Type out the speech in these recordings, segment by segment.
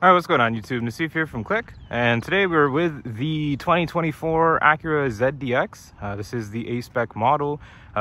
All right, what's going on YouTube? Nassif here from Click, and today we're with the 2024 Acura ZDX. This is the A Spec model.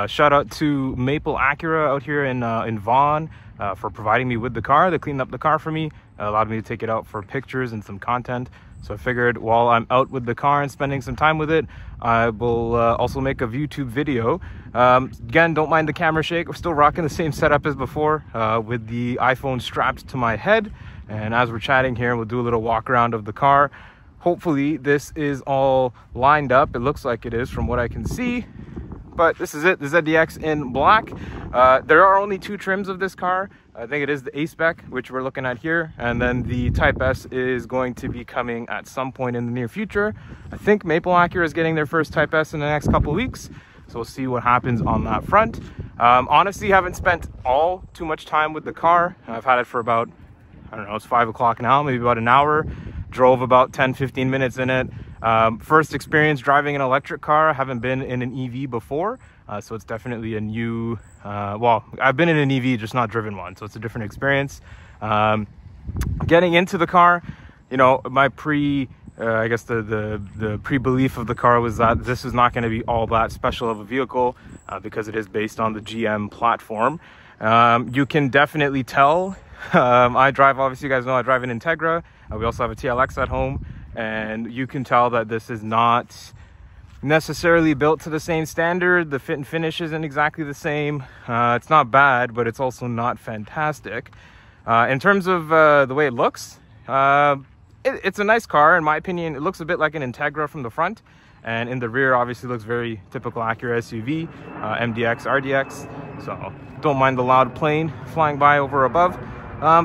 Shout out to Maple Acura out here in Vaughan for providing me with the car. They cleaned up the car for me, allowed me to take it out for pictures and some content. So I figured while I'm out with the car and spending some time with it, I will also make a YouTube video. Again, don't mind the camera shake. We're still rocking the same setup as before with the iPhone strapped to my head. And as we're chatting here, we'll do a little walk around of the car. Hopefully this is all lined up. It looks like it is from what I can see. But this is it, the ZDX in black. There are only two trims of this car. I think it is the A Spec, which we're looking at here. And then the Type S is going to be coming at some point in the near future. I think Maple Acura is getting their first Type S in the next couple of weeks. So we'll see what happens on that front. Honestly, haven't spent too much time with the car. I've had it for about, I don't know, it's 5 o'clock now, maybe about an hour. Drove about 10-15 minutes in it. First experience driving an electric car. I haven't been in an EV before, so it's definitely a new, well, I've been in an EV, just not driven one, so it's a different experience. Getting into the car, you know, my I guess the pre-belief of the car was that this is not going to be all that special of a vehicle because it is based on the GM platform. You can definitely tell. I drive, obviously you guys know I drive an Integra. We also have a TLX at home, and you can tell that this is not necessarily built to the same standard. The fit and finish isn't exactly the same. It's not bad, but it's also not fantastic. In terms of the way it looks, it's a nice car. In my opinion, it looks a bit like an Integra from the front, and in the rear obviously looks very typical Acura SUV, MDX, RDX. So don't mind the loud plane flying by over above.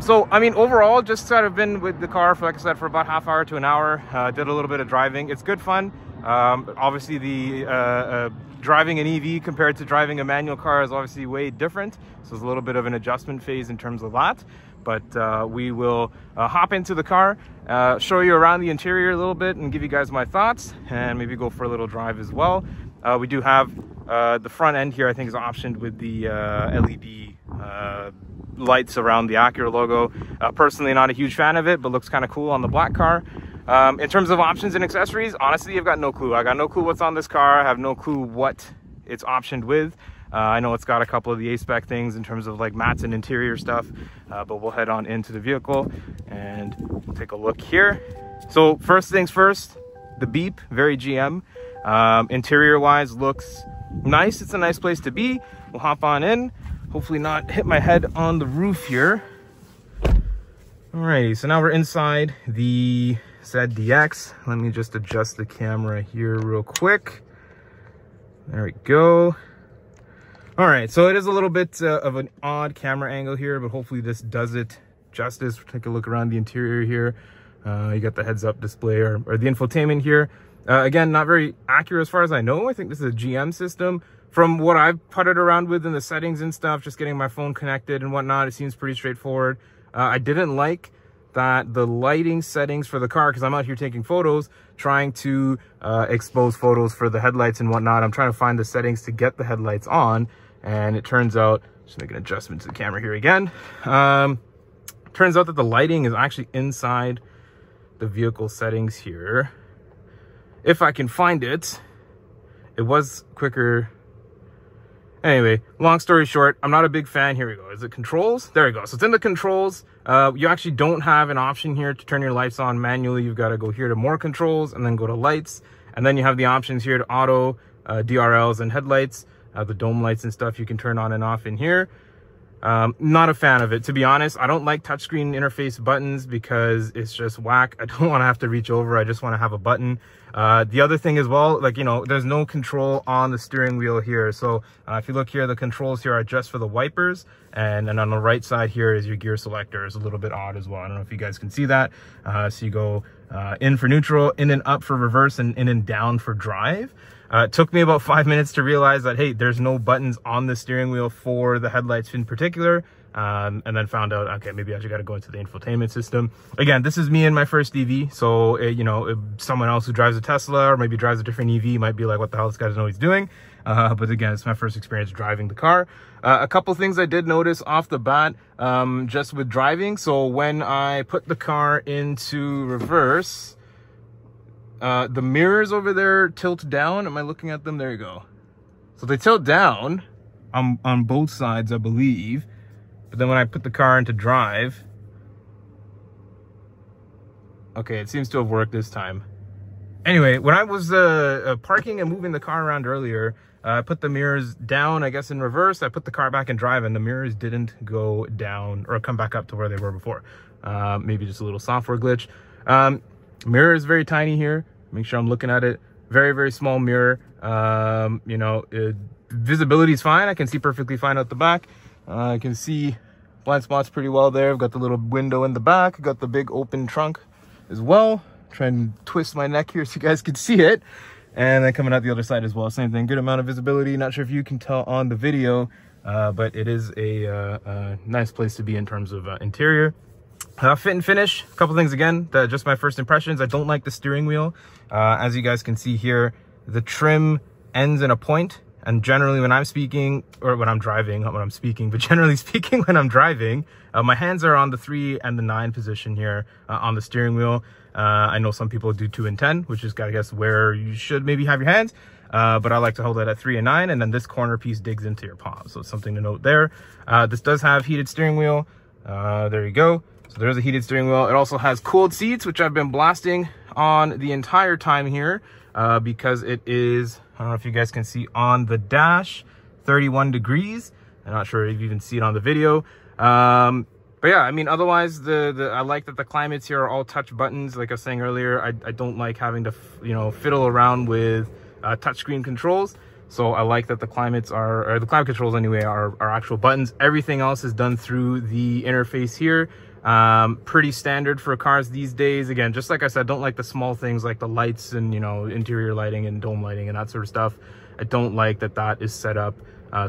So I mean, overall, just sort of been with the car for, like I said, for about half hour to an hour. Did a little bit of driving. It's good fun. Obviously the driving an EV compared to driving a manual car is obviously way different, so there's a little bit of an adjustment phase in terms of that. But we will hop into the car, show you around the interior a little bit and give you guys my thoughts, and maybe go for a little drive as well. We do have the front end here, I think, is optioned with the LED lights around the Acura logo. Personally not a huge fan of it, but looks kind of cool on the black car. In terms of options and accessories, honestly, I've got no clue. I got no clue what's on this car. I have no clue what it's optioned with. I know it's got a couple of the A Spec things in terms of like mats and interior stuff, but we'll head on into the vehicle and we'll take a look here. So first things first, the beep, very GM. Interior wise looks nice. It's a nice place to be. We'll hop on in, hopefully not hit my head on the roof here. Alrighty, so now we're inside the ZDX. Let me just adjust the camera here real quick. There we go. All right, so it is a little bit of an odd camera angle here, but hopefully this does it justice. Take a look around the interior here. You got the heads-up display or the infotainment here. Again, not very accurate as far as I know. I think this is a GM system. From what I've putted around with in the settings and stuff, just getting my phone connected and whatnot, it seems pretty straightforward. I didn't like that the lighting settings for the car, because I'm out here taking photos, trying to expose photos for the headlights and whatnot. I'm trying to find the settings to get the headlights on, and it turns out, just make an adjustment to the camera here again. Turns out that the lighting is actually inside the vehicle settings here. If I can find it, it was quicker. Anyway, long story short, I'm not a big fan. Here we go. Is it controls? There we go. So it's in the controls. You actually don't have an option here to turn your lights on manually. You've got to go here to more controls and then go to lights. And then you have the options here to auto, DRLs and headlights, the dome lights and stuff you can turn on and off in here. Not a fan of it, to be honest. I don't like touchscreen interface buttons because it's just whack. I don't want to have to reach over. I just want to have a button. The other thing as well, like, you know, there's no control on the steering wheel here. So if you look here, the controls here are just for the wipers. And then on the right side here is your gear selector. It's a little bit odd as well. I don't know if you guys can see that. So you go in for neutral, in and up for reverse, and in and down for drive. It took me about 5 minutes to realize that, hey, there's no buttons on the steering wheel for the headlights in particular. and then found out, okay, maybe I actually got to go into the infotainment system. Again, this is me in my first EV, so you know, if someone else who drives a Tesla or maybe drives a different EV might be like, what the hell, this guy doesn't know what he's doing. But again, it's my first experience driving the car. A couple things I did notice off the bat, just with driving. So when I put the car into reverse, the mirrors over there tilt down. Am I looking at them? There you go. So they tilt down on both sides, I believe. But then when I put the car into drive, okay, it seems to have worked this time. Anyway, when I was parking and moving the car around earlier, I put the mirrors down, I guess, in reverse. I put the car back in drive, and the mirrors didn't go down or come back up to where they were before. Maybe just a little software glitch. Mirror is very tiny here. Make sure I'm looking at it. Very, very small mirror. You know, visibility is fine. I can see perfectly fine out the back. I can see blind spots pretty well there. I've got the little window in the back. Got the big open trunk as well. Try and twist my neck here so you guys can see it. And then coming out the other side as well, same thing. Good amount of visibility. Not sure if you can tell on the video, but it is a nice place to be in terms of interior. Fit and finish, a couple things again, just my first impressions. I don't like the steering wheel. As you guys can see here, the trim ends in a point. And generally when I'm speaking, or when I'm driving, not when I'm speaking, but generally speaking when I'm driving, my hands are on the 3 and the 9 position here on the steering wheel. I know some people do 2 and 10, which is, I guess, where you should maybe have your hands. But I like to hold it at 3 and 9, and then this corner piece digs into your palm. So it's something to note there. This does have heated steering wheel. There you go. So there's a heated steering wheel. It also has cooled seats, which I've been blasting on the entire time here because it is, I don't know if you guys can see on the dash, 31 degrees. I'm not sure if you even see it on the video. But yeah, I mean, otherwise, I like that the climates here are all touch buttons. Like I was saying earlier, I don't like having to, you know, fiddle around with touchscreen controls. So I like that the climates are, or the climate controls anyway, are actual buttons. Everything else is done through the interface here. Pretty standard for cars these days. Again, just like I said, don't like the small things like the lights and, you know, interior lighting and dome lighting and that sort of stuff. I don't like that that is set up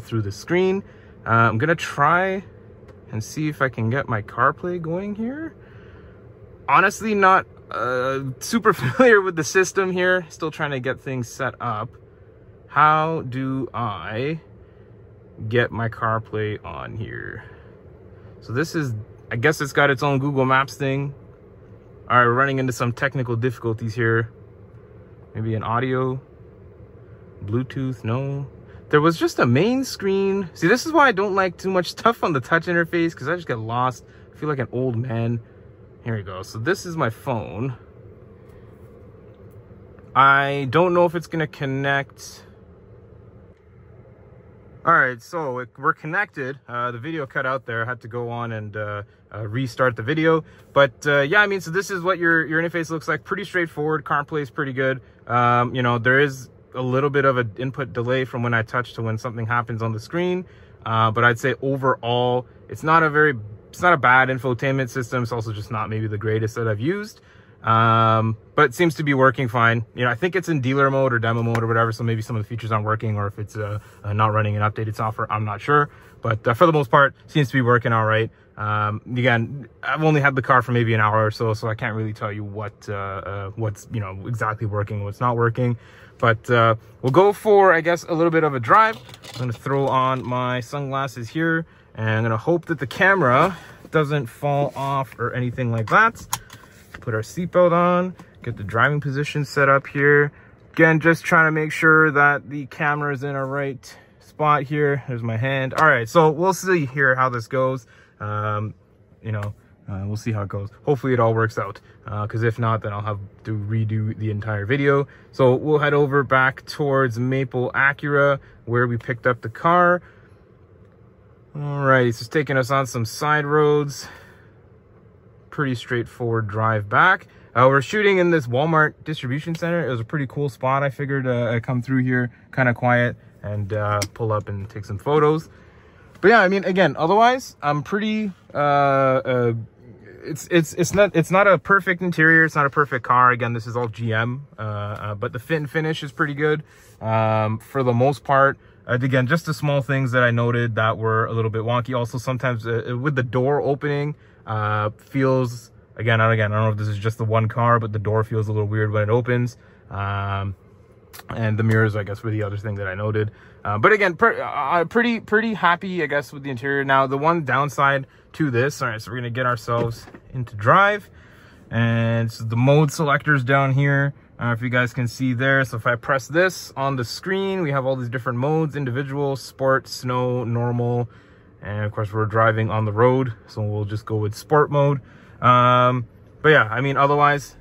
through the screen. I'm gonna try and see if I can get my CarPlay going here. Honestly, not super familiar with the system here. Still trying to get things set up. How do I get my CarPlay on here? So this is, I guess it's got its own Google Maps thing. All right, we're running into some technical difficulties here. Maybe an audio, Bluetooth, no. There was just a main screen. See, this is why I don't like too much stuff on the touch interface, because I just get lost. I feel like an old man. Here we go. So this is my phone. I don't know if it's gonna connect. All right, so we're connected. The video cut out there. I had to go on and restart the video. But yeah, I mean, so this is what your interface looks like. Pretty straightforward. CarPlay is pretty good. You know, there is a little bit of an input delay from when I touch to when something happens on the screen. But I'd say overall, it's not a bad infotainment system. It's also just not maybe the greatest that I've used. But it seems to be working fine. You know, I think it's in dealer mode or demo mode or whatever, so maybe some of the features aren't working, or if it's not running an updated software, I'm not sure. But for the most part, seems to be working all right. Again, I've only had the car for maybe an hour or so, so I can't really tell you what's, you know, exactly working, what's not working. But we'll go for, I guess, a little bit of a drive. I'm gonna throw on my sunglasses here, and I'm gonna hope that the camera doesn't fall off or anything like that. Put our seatbelt on, get the driving position set up here. Again, just trying to make sure that the camera is in a right spot here. There's my hand. All right, so we'll see here how this goes. You know, we'll see how it goes. Hopefully it all works out, because if not, then I'll have to redo the entire video. So we'll head over back towards Maple Acura, where we picked up the car. All right, it's just taking us on some side roads. Pretty straightforward drive back. We're shooting in this Walmart distribution center. It was a pretty cool spot. I figured I'd come through here kind of quiet and pull up and take some photos. But yeah, I mean, again, otherwise I'm pretty it's not a perfect interior, it's not a perfect car. Again, this is all GM, but the fit and finish is pretty good for the most part. Again, just the small things that I noted that were a little bit wonky. Also, sometimes with the door opening, feels, again, I don't know if this is just the one car, but the door feels a little weird when it opens. And the mirrors, I guess, were the other thing that I noted. But again, pretty happy, I guess, with the interior. Now, the one downside to this, all right, so we're gonna get ourselves into drive, and so the mode selectors down here. If you guys can see there, so if I press this on the screen, we have all these different modes: individual, sport, snow, normal, and of course we're driving on the road, so we'll just go with sport mode. But yeah, I mean, otherwise,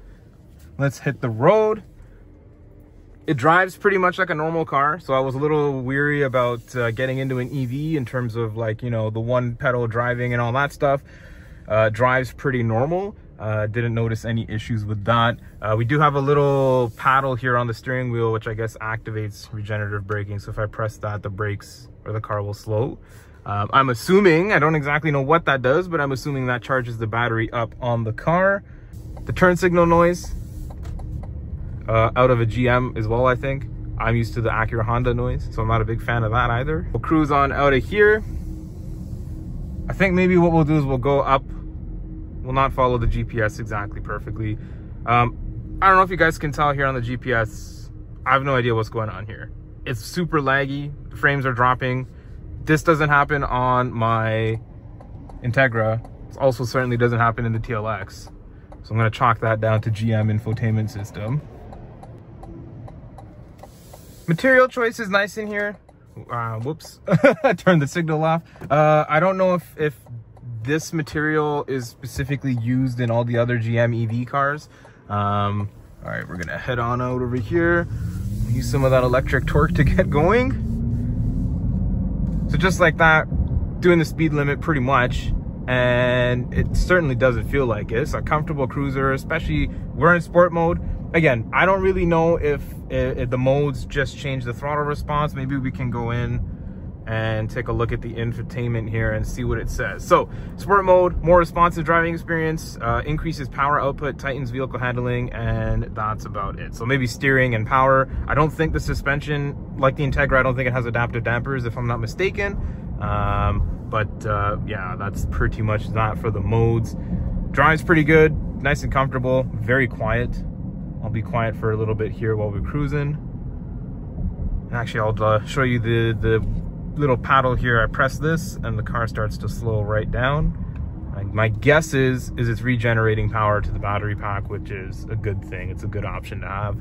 let's hit the road. It drives pretty much like a normal car, so I was a little weary about getting into an EV in terms of, like, you know, the one pedal driving and all that stuff. Drives pretty normal. Didn't notice any issues with that. We do have a little paddle here on the steering wheel, which I guess activates regenerative braking. So if I press that, the brakes or the car will slow. I'm assuming, I don't exactly know what that does, but I'm assuming that charges the battery up on the car. The turn signal noise, out of a GM as well, I think. I'm used to the Acura Honda noise, so I'm not a big fan of that either. We'll cruise on out of here. I think maybe what we'll do is we'll go up. We'll not follow the GPS exactly perfectly. I don't know if you guys can tell here on the GPS, I have no idea what's going on here. It's super laggy, the frames are dropping. This doesn't happen on my Integra. It also certainly doesn't happen in the TLX. So I'm gonna chalk that down to GM infotainment system. Material choice is nice in here. Whoops, I turned the signal off. I don't know if this material is specifically used in all the other GM EV cars. All right, we're gonna head on out over here. Use some of that electric torque to get going. So just like that, doing the speed limit pretty much. And it certainly doesn't feel like it. It's a comfortable cruiser, especially we're in sport mode. Again, I don't really know if the modes just change the throttle response. Maybe we can go in and take a look at the infotainment here and see what it says. So, sport mode, more responsive driving experience, increases power output, tightens vehicle handling, and that's about it. So maybe steering and power. I don't think the suspension, like the Integra, I don't think it has adaptive dampers, if I'm not mistaken. Yeah, that's pretty much that for the modes. Drives pretty good, nice and comfortable, very quiet. I'll be quiet for a little bit here while we're cruising. Actually, I'll show you the little paddle here. I press this and the car starts to slow right down. My guess is it's regenerating power to the battery pack, which is a good thing. It's a good option to have.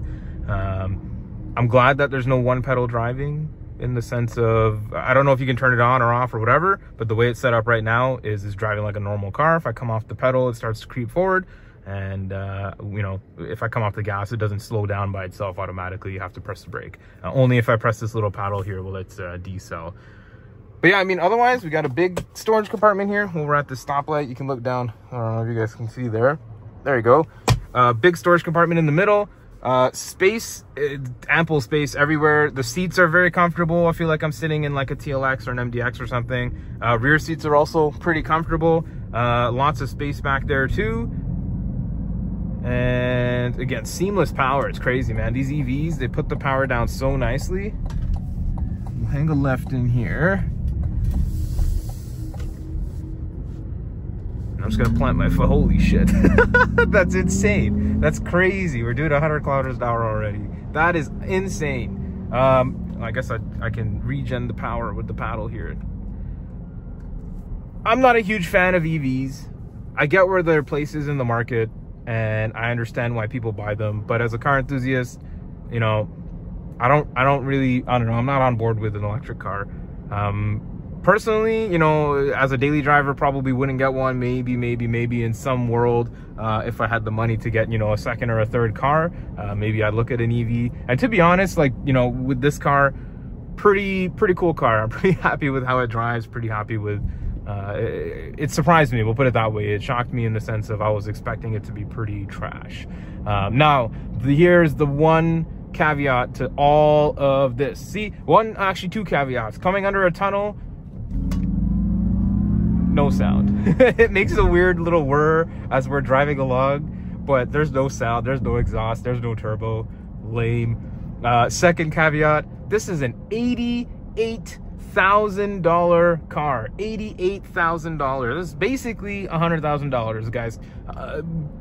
I'm glad that there's no one pedal driving, in the sense of, I don't know if you can turn it on or off or whatever, but the way it's set up right now is it's driving like a normal car. If I come off the pedal, it starts to creep forward. And you know, if I come off the gas, it doesn't slow down by itself automatically. You have to press the brake. Only if I press this little paddle here will it decel. But yeah, I mean, otherwise we got a big storage compartment here. When we're at the stoplight, you can look down. I don't know if you guys can see there. There you go. Big storage compartment in the middle. Space, ample space everywhere. The seats are very comfortable. I feel like I'm sitting in like a TLX or an MDX or something. Rear seats are also pretty comfortable. Lots of space back there too. And again, seamless power. It's crazy, man. These EVs, they put the power down so nicely. We'll hang a left in here. I'm just gonna plant my foot. Holy shit. That's insane. That's crazy. We're doing 100 kilometers an hour already. That is insane. I guess I can regen the power with the paddle here. I'm not a huge fan of EVs. I get where there are places in the market, and I understand why people buy them, but as a car enthusiast, you know, I don't know, I'm not on board with an electric car. Personally, you know, as a daily driver, probably wouldn't get one. Maybe in some world, if I had the money to get, you know, a second or a third car, maybe I'd look at an EV. And to be honest, like, you know, with this car, pretty cool car. I'm pretty happy with how it drives, pretty happy with, it surprised me, we'll put it that way. It shocked me in the sense of I was expecting it to be pretty trash. Now, here's the one caveat to all of this. See, actually two caveats. Coming under a tunnel, no sound. It makes a weird little whir as we're driving along, but there's no sound, there's no exhaust, there's no turbo. Lame. Second caveat, this is an 80 $88,000 car. $88,000. This is basically $100,000, guys.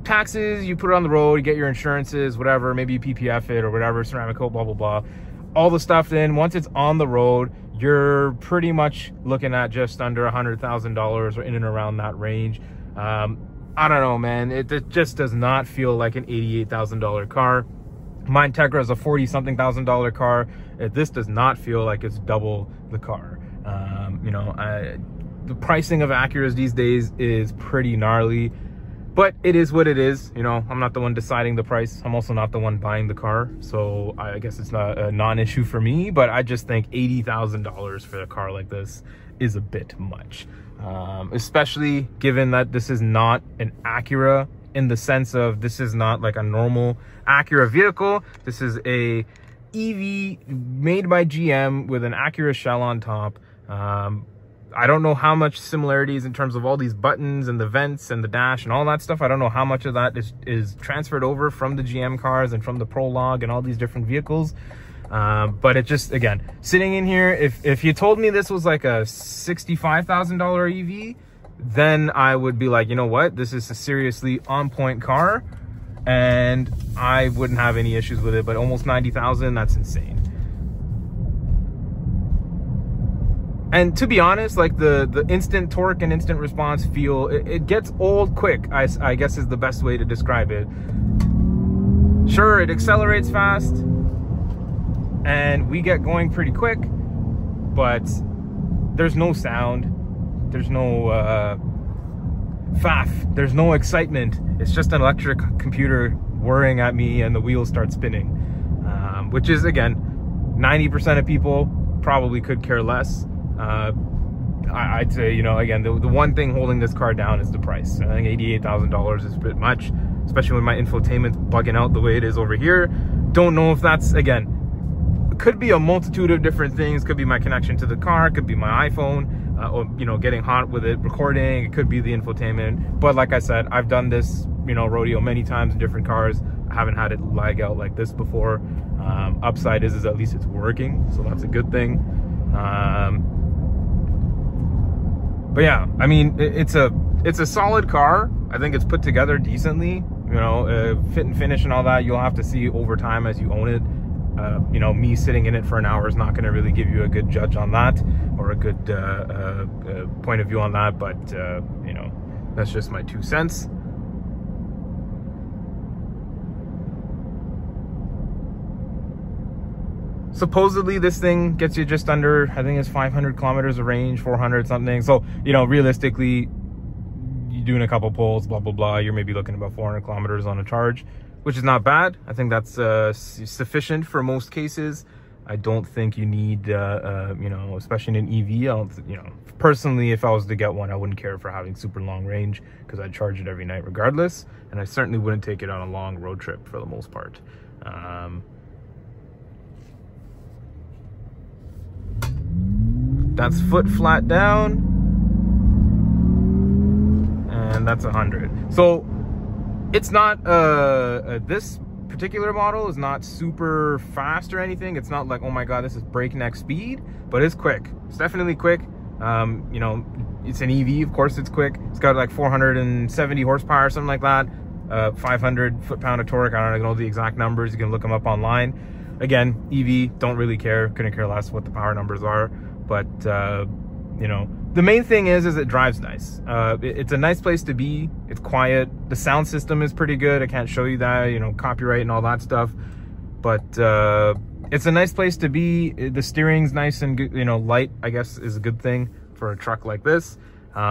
Taxes, you put it on the road, you get your insurances, whatever, maybe you PPF it or whatever, ceramic coat, blah, blah, blah. All the stuff in, once it's on the road, you're pretty much looking at just under $100,000 or in and around that range. I don't know, man. It just does not feel like an $88,000 car. My Integra is a $40-something thousand car. This does not feel like it's double the car. You know, the pricing of Acuras these days is pretty gnarly, but it is what it is. You know, I'm not the one deciding the price. I'm also not the one buying the car, so I guess it's not a non-issue for me. But I just think $80,000 for a car like this is a bit much, especially given that this is not an Acura, in the sense of this is not like a normal Acura vehicle. This is a EV made by GM with an Acura shell on top. I don't know how much similarities in terms of all these buttons and the vents and the dash and all that stuff. I don't know how much of that is transferred over from the GM cars and from the Prologue and all these different vehicles. But it just, again, sitting in here, if you told me this was like a $65,000 EV, then I would be like, you know what, this is a seriously on point car and I wouldn't have any issues with it. But almost 90,000, that's insane. And to be honest, like the instant torque and instant response feel, it gets old quick, I guess is the best way to describe it. Sure, it accelerates fast and we get going pretty quick, but there's no sound. There's no faff. There's no excitement. It's just an electric computer whirring at me and the wheels start spinning, which is, again, 90% of people probably could care less. I'd say, you know, again, the one thing holding this car down is the price. I think $88,000 is a bit much, especially when my infotainment's bugging out the way it is over here. Don't know if that's, again, could be a multitude of different things. Could be my connection to the car, could be my iPhone, or, you know, getting hot with it recording. It could be the infotainment. But like I said, I've done this, you know, rodeo many times in different cars. I haven't had it lag out like this before. Upside is at least it's working, so that's a good thing. But yeah, I mean, it's a solid car. I think it's put together decently. You know, fit and finish and all that, you'll have to see over time as you own it. You know, me sitting in it for an hour is not going to really give you a good judge on that, or a good point of view on that. But you know, that's just my 2 cents. Supposedly this thing gets you just under, I think it's 500 kilometers of range, 400 something. So, you know, realistically, you're doing a couple pulls, blah, blah, blah, you're maybe looking at about 400 kilometers on a charge, which is not bad. I think that's sufficient for most cases. I don't think you need, you know, especially in an EV, I don't, you know, personally, if I was to get one, I wouldn't care for having super long range because I'd charge it every night regardless. And I certainly wouldn't take it on a long road trip for the most part. That's foot flat down, and that's 100. So it's not this particular model is not super fast or anything. It's not like, oh my god, this is breakneck speed, but it's quick. It's definitely quick. You know, it's an EV, of course it's quick. It's got like 470 horsepower or something like that, 500 foot-pound of torque. I don't know the exact numbers, you can look them up online. Again, EV, don't really care, couldn't care less what the power numbers are. But you know, the main thing is it drives nice. It's a nice place to be. It's quiet. The sound system is pretty good. I can't show you that, you know, copyright and all that stuff. But it's a nice place to be. The steering's nice and good, you know, light, I guess, is a good thing for a truck like this.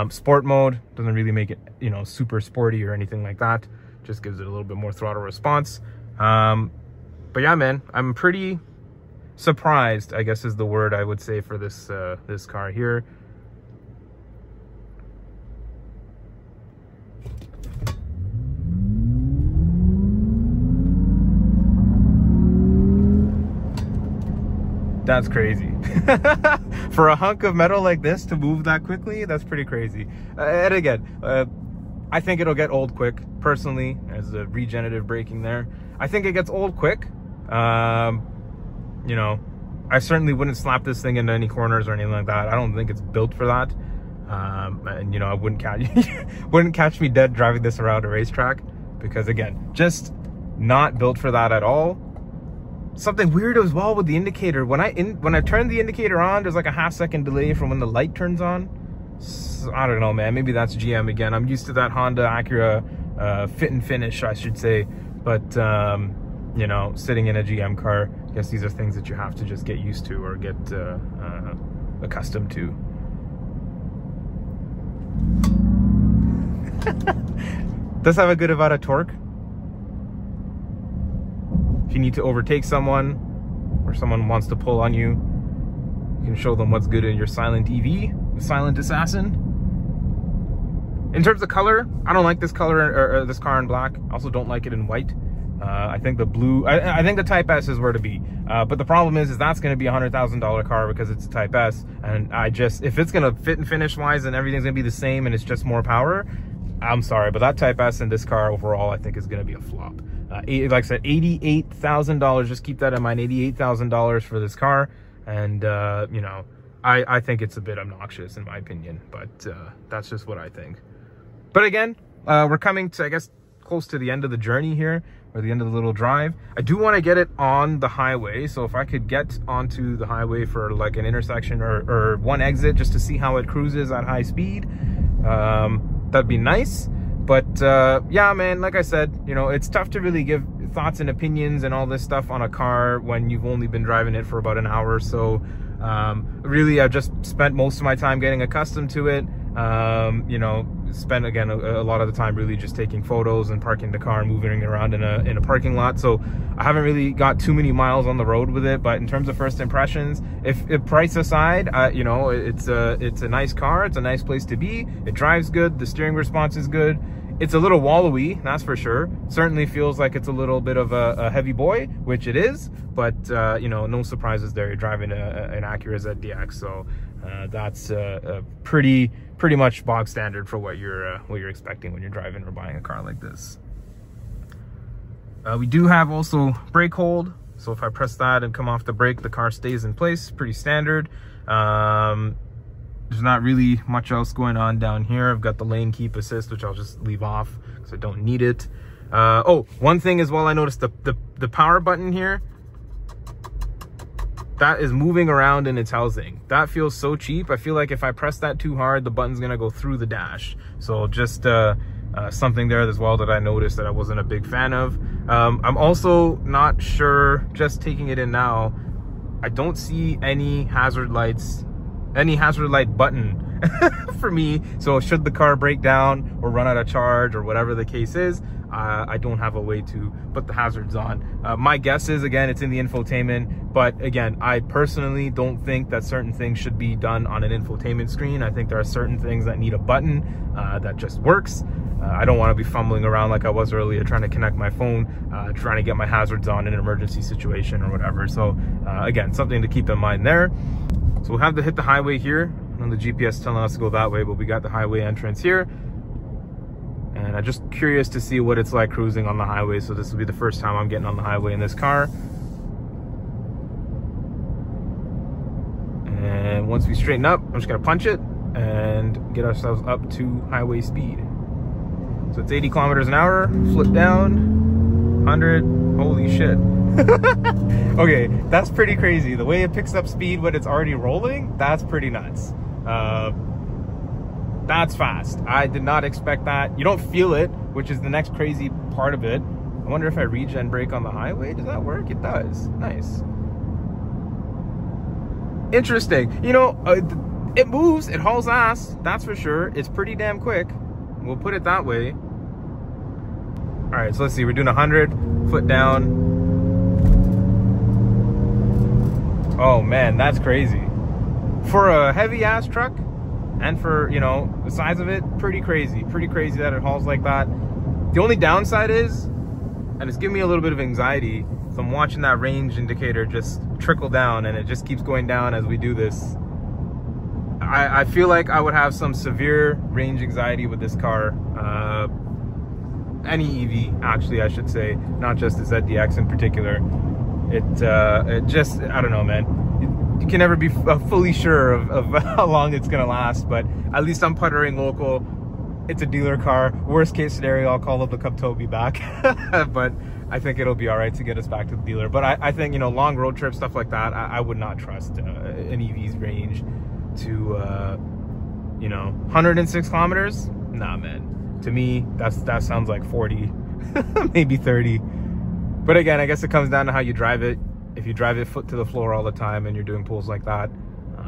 Sport mode doesn't really make it, you know, super sporty or anything like that. Just gives it a little bit more throttle response. But yeah, man, I'm pretty surprised, I guess is the word I would say for this this car here. That's crazy. For a hunk of metal like this to move that quickly, that's pretty crazy. And again, I think it'll get old quick, personally, as a regenerative braking there. I think it gets old quick. You know, I certainly wouldn't slap this thing into any corners or anything like that. I don't think it's built for that. And you know, I wouldn't catch me dead driving this around a racetrack, because again, just not built for that at all. Something weird as well with the indicator. When I turn the indicator on, there's like a half-second delay from when the light turns on. So, I don't know, man. Maybe that's GM again. I'm used to that Honda Acura fit and finish, I should say. But you know, sitting in a GM car, I guess these are things that you have to just get used to or get accustomed to. Does have a good amount of torque. If you need to overtake someone, or someone wants to pull on you, you can show them what's good in your silent EV, the Silent Assassin. In terms of color, I don't like this color, or this car in black. I also don't like it in white. I think the blue, I think the Type S is where to be. But the problem is that's going to be a $100,000 car because it's a Type S. And if it's going to fit and finish wise and everything's going to be the same and it's just more power, I'm sorry, but that Type S in this car overall, I think is going to be a flop. Like I said, $88,000. Just keep that in mind, $88,000 for this car. And, you know, I think it's a bit obnoxious in my opinion, but that's just what I think. But again, we're coming to, I guess, close to the end of the journey here, or the end of the little drive. I do want to get it on the highway, so if I could get onto the highway for like an intersection or one exit just to see how it cruises at high speed, that'd be nice. But yeah, man, like I said, you know, it's tough to really give thoughts and opinions and all this stuff on a car when you've only been driving it for about an hour or so. Really, I've just spent most of my time getting accustomed to it. You know, spent again a lot of the time really just taking photos and parking the car and moving it around in a parking lot. So I haven't really got too many miles on the road with it. But in terms of first impressions, if price aside, you know, it's a nice car. It's a nice place to be. It drives good. The steering response is good. It's a little wallowy, that's for sure. Certainly feels like it's a little bit of a heavy boy, which it is. But you know, no surprises there. You're driving an Acura ZDX, so that's pretty much bog standard for what you're expecting when you're driving or buying a car like this. We do have also brake hold, so if I press that and come off the brake, the car stays in place. Pretty standard. There's not really much else going on down here. I've got the lane keep assist, which I'll just leave off because I don't need it. Oh, one thing as well, I noticed the power button here, that is moving around in its housing. That feels so cheap. I feel like if I press that too hard, the button's gonna go through the dash. So just something there as well that I noticed that I wasn't a big fan of. I'm also not sure, just taking it in now, I don't see any hazard light button for me. So should the car break down or run out of charge or whatever the case is, I don't have a way to put the hazards on. My guess is, again, it's in the infotainment, but again, I personally don't think that certain things should be done on an infotainment screen. I think there are certain things that need a button that just works. I don't want to be fumbling around like I was earlier, trying to connect my phone, trying to get my hazards on in an emergency situation or whatever. So again, something to keep in mind there. So we'll have to hit the highway here. And the GPS telling us to go that way, but we got the highway entrance here. And I'm just curious to see what it's like cruising on the highway. So this will be the first time I'm getting on the highway in this car. And once we straighten up, I'm just gonna punch it and get ourselves up to highway speed. So it's 80 kilometers an hour, flip down, 100, holy shit. Okay, that's pretty crazy. The way it picks up speed when it's already rolling, that's pretty nuts. That's fast. I did not expect that. You don't feel it, which is the next crazy part of it. I wonder if I regen brake on the highway, does that work? It does. Nice. Interesting. You know, it moves, it hauls ass, that's for sure. It's pretty damn quick. We'll put it that way. All right, so let's see. We're doing 100, foot down. Oh man, that's crazy. For a heavy ass truck, and for, you know, the size of it, pretty crazy that it hauls like that. The only downside is, and it's giving me a little bit of anxiety, so I'm watching that range indicator just trickle down, and it just keeps going down as we do this. I feel like I would have some severe range anxiety with this car. Any EV, actually, I should say, not just the ZDX in particular. It just, I don't know, man. you can never be fully sure of how long it's gonna last, but at least I'm puttering local. It's a dealer car. Worst case scenario, I'll call up the cup tow me back. But I think it'll be all right to get us back to the dealer. But I think, you know, long road trips, stuff like that, I would not trust an EV's range to, you know, 106 kilometers. Nah, man. To me, that sounds like 40, maybe 30. But again, I guess it comes down to how you drive it. If you drive it foot to the floor all the time and you're doing pulls like that,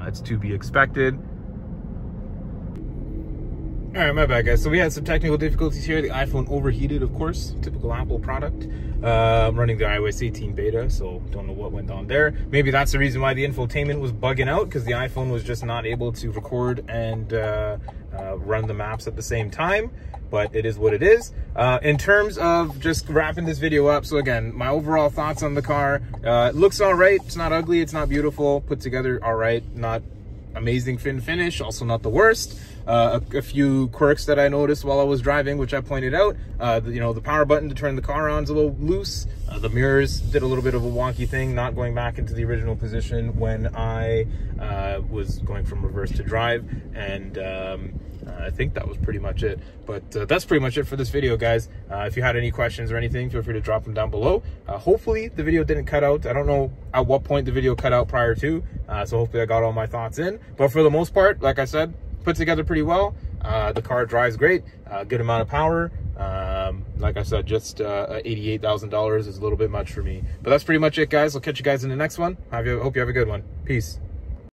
it's to be expected. All right, my bad, guys. So we had some technical difficulties here. The iPhone overheated, of course, typical Apple product. Running the iOS 18 beta, so don't know what went on there. Maybe that's the reason why the infotainment was bugging out, because the iPhone was just not able to record and run the maps at the same time. But it is what it is. In terms of just wrapping this video up, so again, my overall thoughts on the car. It looks all right. It's not ugly. It's not beautiful. Put together all right. Not amazing fin finish. Also not the worst. A few quirks that I noticed while I was driving, which I pointed out. You know, the power button to turn the car on is a little loose. The mirrors did a little bit of a wonky thing, not going back into the original position when I was going from reverse to drive. And I think that was pretty much it. But that's pretty much it for this video, guys. If you had any questions or anything, feel free to drop them down below. Hopefully the video didn't cut out. I don't know at what point the video cut out prior to, so hopefully I got all my thoughts in. But for the most part, like I said, put together pretty well. The car drives great, good amount of power. Like I said, just $88,000 is a little bit much for me. But that's pretty much it, guys. I'll catch you guys in the next one. Hope you have a good one. Peace.